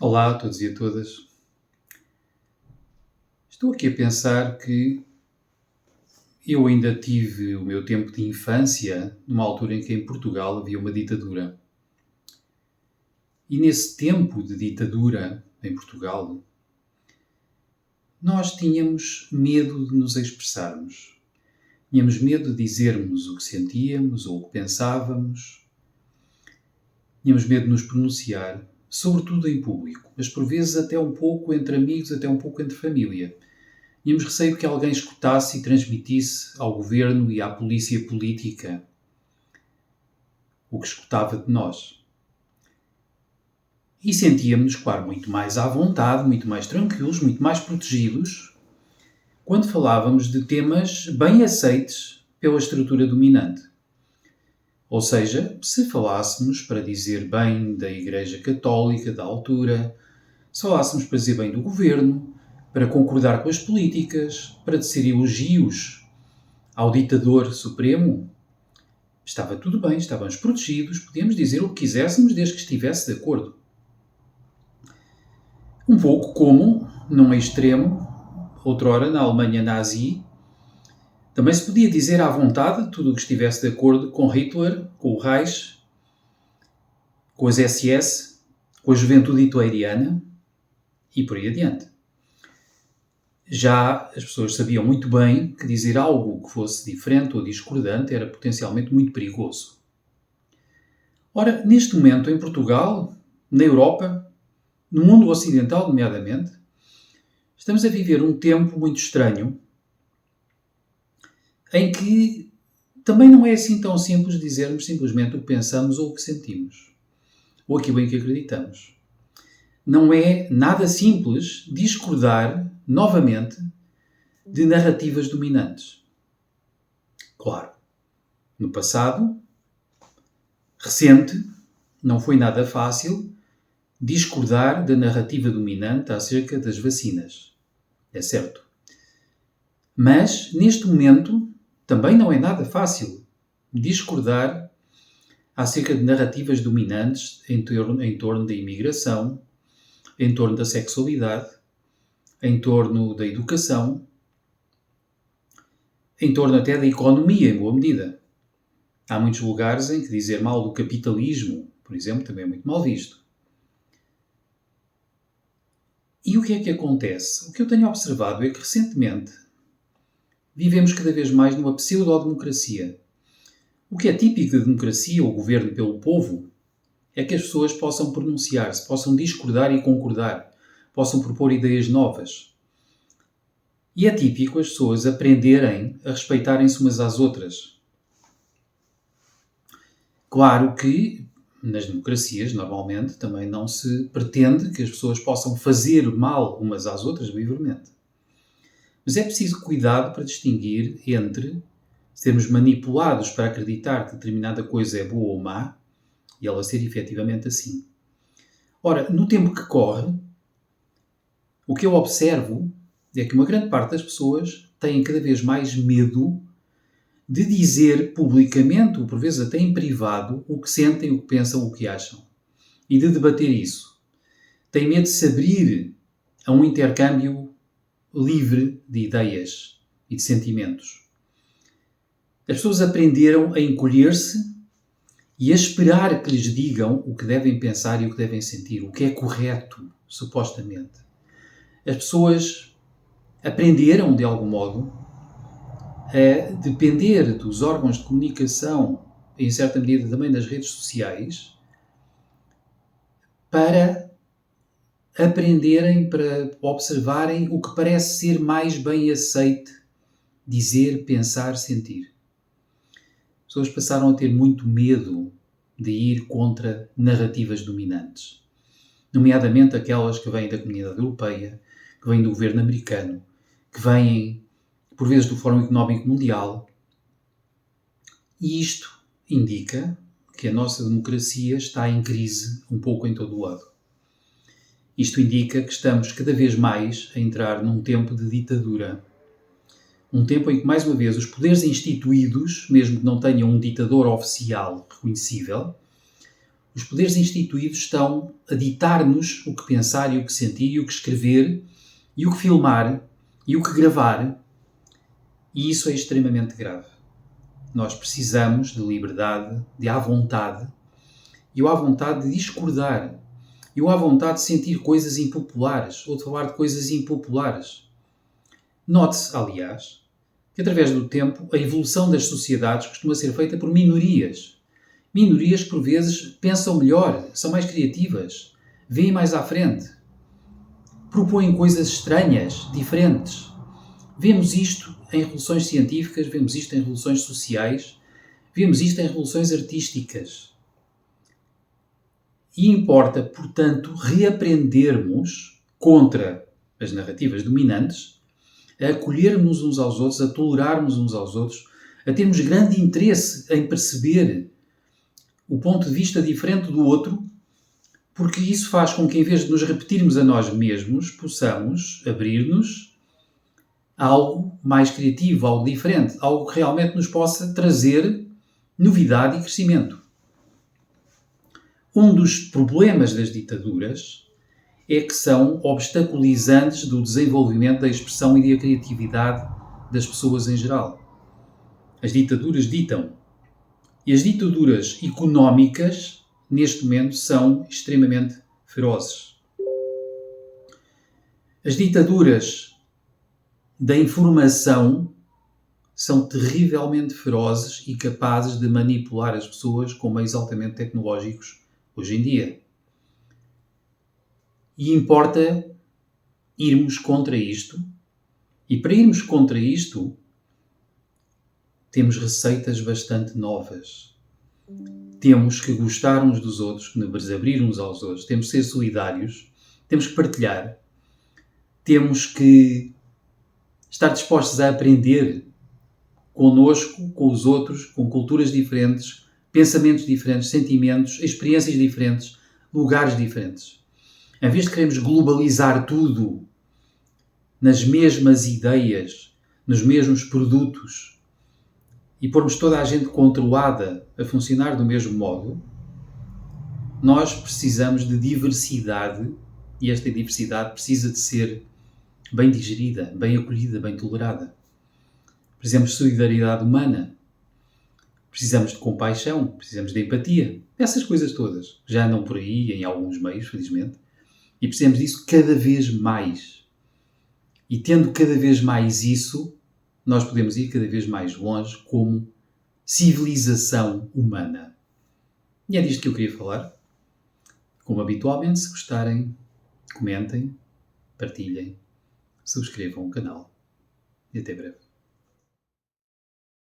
Olá a todos e a todas. Estou aqui a pensar que eu ainda tive o meu tempo de infância numa altura em que em Portugal havia uma ditadura. E nesse tempo de ditadura em Portugal, nós tínhamos medo de nos expressarmos. Tínhamos medo de dizermos o que sentíamos ou o que pensávamos. Tínhamos medo de nos pronunciar, sobretudo em público, mas por vezes até um pouco entre amigos, até um pouco entre família. Tínhamos receio que alguém escutasse e transmitisse ao governo e à polícia política o que escutava de nós. E sentíamos-nos, claro, muito mais à vontade, muito mais tranquilos, muito mais protegidos, quando falávamos de temas bem aceites pela estrutura dominante. Ou seja, se falássemos para dizer bem da Igreja Católica da altura, se falássemos para dizer bem do governo, para concordar com as políticas, para tecer elogios ao ditador supremo, estava tudo bem, estávamos protegidos, podíamos dizer o que quiséssemos desde que estivesse de acordo. Um pouco como, num extremo, outrora na Alemanha nazi, também se podia dizer à vontade tudo o que estivesse de acordo com Hitler, com o Reich, com as SS, com a juventude hitleriana e por aí adiante. Já as pessoas sabiam muito bem que dizer algo que fosse diferente ou discordante era potencialmente muito perigoso. Ora, neste momento, em Portugal, na Europa, no mundo ocidental, nomeadamente, estamos a viver um tempo muito estranho em que também não é assim tão simples dizermos simplesmente o que pensamos ou o que sentimos, ou aquilo em que acreditamos. Não é nada simples discordar, novamente, de narrativas dominantes. Claro, no passado, recente, não foi nada fácil discordar da narrativa dominante acerca das vacinas. É certo. Mas, neste momento, também não é nada fácil discordar acerca de narrativas dominantes em torno da imigração, em torno da sexualidade, em torno da educação, em torno até da economia, em boa medida. Há muitos lugares em que dizer mal do capitalismo, por exemplo, também é muito mal visto. E o que é que acontece? O que eu tenho observado é que, recentemente, vivemos cada vez mais numa pseudo-democracia. O que é típico da democracia, ou governo pelo povo, é que as pessoas possam pronunciar-se, possam discordar e concordar, possam propor ideias novas. E é típico as pessoas aprenderem a respeitarem-se umas às outras. Claro que nas democracias, normalmente, também não se pretende que as pessoas possam fazer mal umas às outras livremente. Mas é preciso cuidado para distinguir entre sermos manipulados para acreditar que determinada coisa é boa ou má e ela ser efetivamente assim. Ora, no tempo que corre, o que eu observo é que uma grande parte das pessoas têm cada vez mais medo de dizer publicamente, ou por vezes até em privado, o que sentem, o que pensam, o que acham. E de debater isso. Têm medo de se abrir a um intercâmbio livre de ideias e de sentimentos. As pessoas aprenderam a encolher-se e a esperar que lhes digam o que devem pensar e o que devem sentir, o que é correto, supostamente. As pessoas aprenderam, de algum modo, a depender dos órgãos de comunicação, em certa medida também das redes sociais, para aprenderem, para observarem o que parece ser mais bem aceite dizer, pensar, sentir. As pessoas passaram a ter muito medo de ir contra narrativas dominantes, nomeadamente aquelas que vêm da Comunidade Europeia, que vêm do governo americano, que vêm por vezes do Fórum Económico Mundial. E isto indica que a nossa democracia está em crise um pouco em todo o lado. Isto indica que estamos cada vez mais a entrar num tempo de ditadura. Um tempo em que, mais uma vez, os poderes instituídos, mesmo que não tenham um ditador oficial reconhecível, Os poderes instituídos estão a ditar-nos o que pensar e o que sentir e o que escrever e o que filmar e o que gravar. E isso é extremamente grave. Nós precisamos de liberdade, de à vontade, e o à vontade de discordar, e o à vontade de sentir coisas impopulares ou de falar de coisas impopulares. Note-se, aliás, que através do tempo a evolução das sociedades costuma ser feita por minorias. Minorias que por vezes pensam melhor, são mais criativas, veem mais à frente, propõem coisas estranhas, diferentes. Vemos isto em revoluções científicas, vemos isto em revoluções sociais, vemos isto em revoluções artísticas. E importa, portanto, reaprendermos contra as narrativas dominantes, a acolhermos uns aos outros, a tolerarmos uns aos outros, a termos grande interesse em perceber o ponto de vista diferente do outro, porque isso faz com que, em vez de nos repetirmos a nós mesmos, possamos abrir-nos a algo mais criativo, algo diferente, algo que realmente nos possa trazer novidade e crescimento. Um dos problemas das ditaduras é que são obstaculizantes do desenvolvimento da expressão e da criatividade das pessoas em geral. As ditaduras ditam. E as ditaduras económicas, neste momento, são extremamente ferozes. As ditaduras da informação são terrivelmente ferozes e capazes de manipular as pessoas com meios altamente tecnológicos hoje em dia. E importa irmos contra isto. E para irmos contra isto, temos receitas bastante novas. Temos que gostar uns dos outros, que nos abrir uns aos outros. Temos que ser solidários. Temos que partilhar. Temos que estar dispostos a aprender connosco, com os outros, com culturas diferentes, pensamentos diferentes, sentimentos, experiências diferentes, lugares diferentes. Em vez de queremos globalizar tudo nas mesmas ideias, nos mesmos produtos e pormos toda a gente controlada a funcionar do mesmo modo, nós precisamos de diversidade e esta diversidade precisa de ser bem digerida, bem acolhida, bem tolerada. Precisamos de solidariedade humana, precisamos de compaixão, precisamos de empatia, essas coisas todas já andam por aí em alguns meios, felizmente, e precisamos disso cada vez mais. E tendo cada vez mais isso, nós podemos ir cada vez mais longe como civilização humana. E é disto que eu queria falar. Como habitualmente, se gostarem, comentem, partilhem, subscrevam o canal. E até breve.